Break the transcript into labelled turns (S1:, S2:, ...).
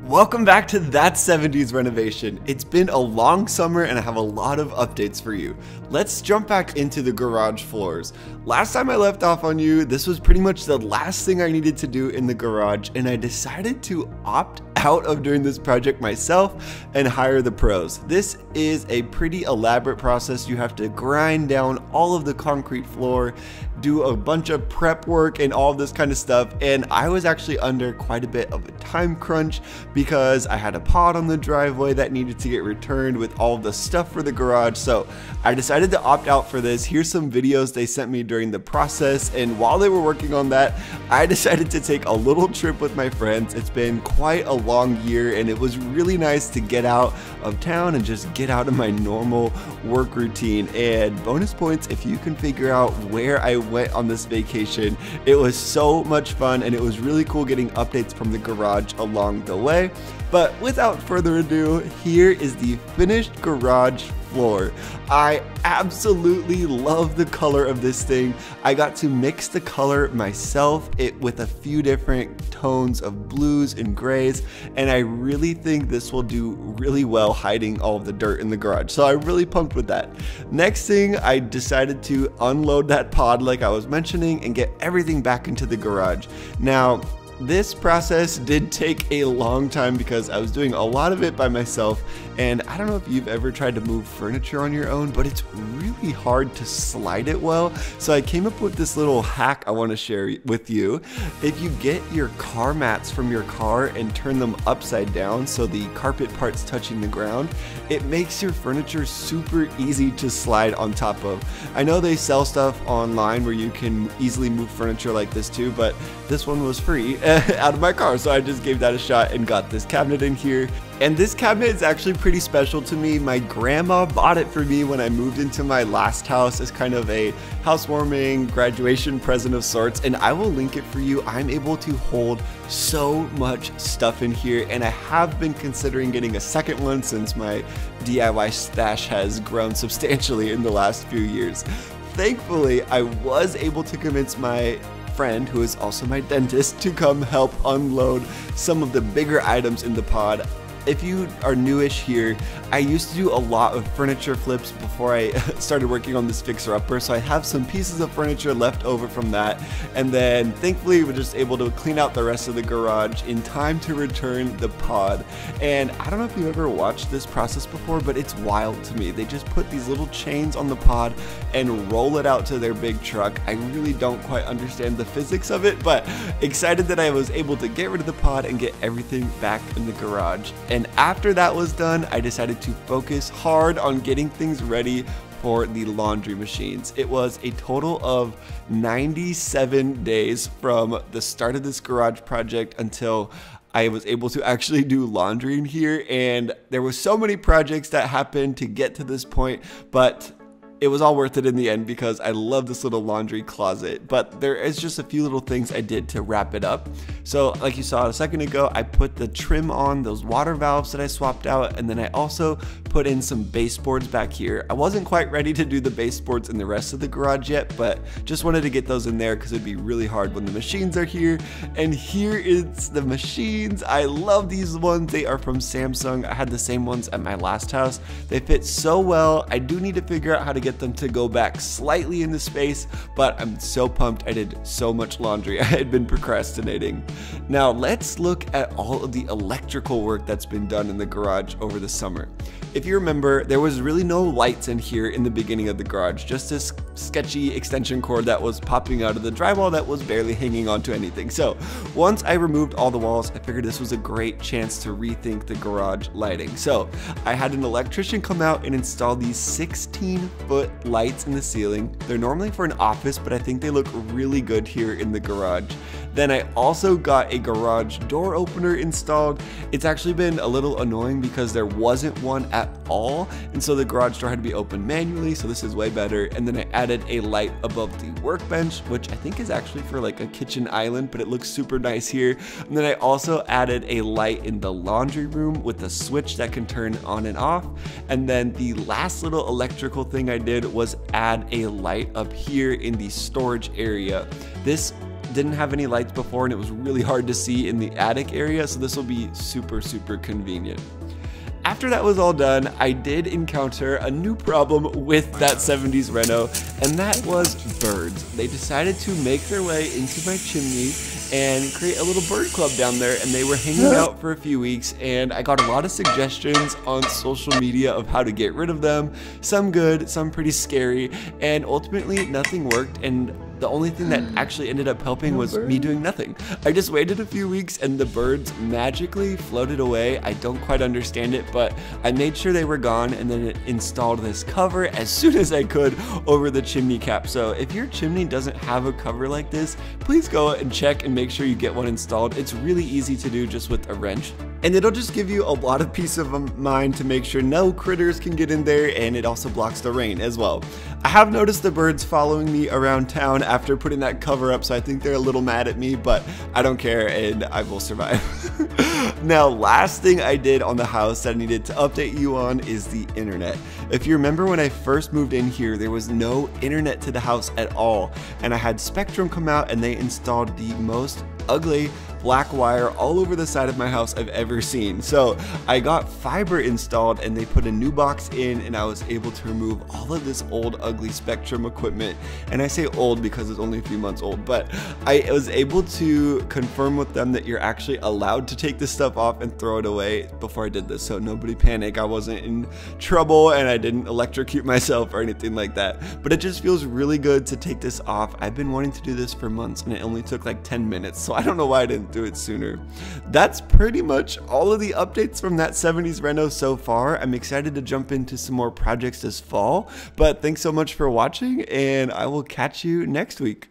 S1: Welcome back to That 70s Renovation. It's been a long summer and I have a lot of updates for you. Let's jump back into the garage floors. Last time I left off on you, this was pretty much the last thing I needed to do in the garage, and I decided to opt out of doing this project myself and hire the pros. This is a pretty elaborate process. You have to grind down all of the concrete floor, do a bunch of prep work and all of this kind of stuff, and I was actually under quite a bit of a time crunch because I had a pod on the driveway that needed to get returned with all of the stuff for the garage. So I decided to opt out for this. Here's some videos they sent me during the process, and while they were working on that, I decided to take a little trip with my friends. It's been quite a long year and it was really nice to get out of town and just get out of my normal work routine. And bonus points if you can figure out where I went on this vacation. It was so much fun and it was really cool getting updates from the garage along the way. But without further ado, here is the finished garage floor. I absolutely love the color of this thing. I got to mix the color myself with a few different tones of blues and grays, and I really think this will do really well hiding all of the dirt in the garage. So I'm really pumped with that. Next thing, I decided to unload that pod like I was mentioning and get everything back into the garage. Now, this process did take a long time because I was doing a lot of it by myself, and I don't know if you've ever tried to move furniture on your own, but it's really hard to slide it well. So I came up with this little hack I want to share with you. If you get your car mats from your car and turn them upside down so the carpet part's touching the ground, it makes your furniture super easy to slide on top of. I know they sell stuff online where you can easily move furniture like this too, but this one was free out of my car, so I just gave that a shot and got this cabinet in here. And this cabinet is actually pretty special to me. My grandma bought it for me when I moved into my last house as kind of a housewarming graduation present of sorts, and I will link it for you. I'm able to hold so much stuff in here, and I have been considering getting a second one since my DIY stash has grown substantially in the last few years. Thankfully, I was able to convince my friend, who is also my dentist, to come help unload some of the bigger items in the pod. If you are newish here, I used to do a lot of furniture flips before I started working on this fixer-upper, so I have some pieces of furniture left over from that, and then thankfully we're just able to clean out the rest of the garage in time to return the pod. And I don't know if you've ever watched this process before, but it's wild to me. They just put these little chains on the pod and roll it out to their big truck. I really don't quite understand the physics of it, but excited that I was able to get rid of the pod and get everything back in the garage. And after that was done, I decided to focus hard on getting things ready for the laundry machines. It was a total of 97 days from the start of this garage project until I was able to actually do laundry in here, and there were so many projects that happened to get to this point, but it was all worth it in the end because I love this little laundry closet. But there is just a few little things I did to wrap it up. So like you saw a second ago, I put the trim on those water valves that I swapped out, and then I also put in some baseboards back here. I wasn't quite ready to do the baseboards in the rest of the garage yet, but just wanted to get those in there because it'd be really hard when the machines are here. And here is the machines. I love these ones. They are from Samsung. I had the same ones at my last house. They fit so well. I do need to figure out how to get them to go back slightly in the space, but I'm so pumped. I did so much laundry. I had been procrastinating. Now let's look at all of the electrical work that's been done in the garage over the summer. If you remember, there was really no lights in here in the beginning of the garage, just this sketchy extension cord that was popping out of the drywall that was barely hanging onto anything. So once I removed all the walls, I figured this was a great chance to rethink the garage lighting. So I had an electrician come out and install these 16-foot lights in the ceiling. They're normally for an office, but I think they look really good here in the garage. Then I also got a garage door opener installed. It's actually been a little annoying because there wasn't one at all, and so the garage door had to be opened manually, so this is way better. And then I added a light above the workbench, which I think is actually for like a kitchen island, but it looks super nice here. And then I also added a light in the laundry room with a switch that can turn on and off. And then the last little electrical thing I did was add a light up here in the storage area. This didn't have any lights before and it was really hard to see in the attic area, so this will be super convenient. After that was all done, I did encounter a new problem with that 70s reno, and that was birds. They decided to make their way into my chimney and create a little bird club down there, and they were hanging out for a few weeks, and I got a lot of suggestions on social media of how to get rid of them. Some good, some pretty scary, and ultimately nothing worked, and the only thing that actually ended up helping was me doing nothing. I just waited a few weeks and the birds magically floated away. I don't quite understand it, but I made sure they were gone and then installed this cover as soon as I could over the chimney cap. So if your chimney doesn't have a cover like this, please go and check and make sure you get one installed. It's really easy to do just with a wrench. And it'll just give you a lot of peace of mind to make sure no critters can get in there, and it also blocks the rain as well. I have noticed the birds following me around town after putting that cover up, so I think they're a little mad at me, but I don't care and I will survive. Now, last thing I did on the house that I needed to update you on is the internet. If you remember when I first moved in here, there was no internet to the house at all, and I had Spectrum come out and they installed the most ugly black wire all over the side of my house I've ever seen. So I got fiber installed and they put a new box in, and I was able to remove all of this old ugly Spectrum equipment. And I say old because it's only a few months old, but I was able to confirm with them that you're actually allowed to take this stuff off and throw it away before I did this. So nobody panic, I wasn't in trouble and I didn't electrocute myself or anything like that. But it just feels really good to take this off. I've been wanting to do this for months and it only took like 10 minutes. So I don't know why I didn't do it sooner. That's pretty much all of the updates from that 70s reno so far. I'm excited to jump into some more projects this fall, but thanks so much for watching and I will catch you next week.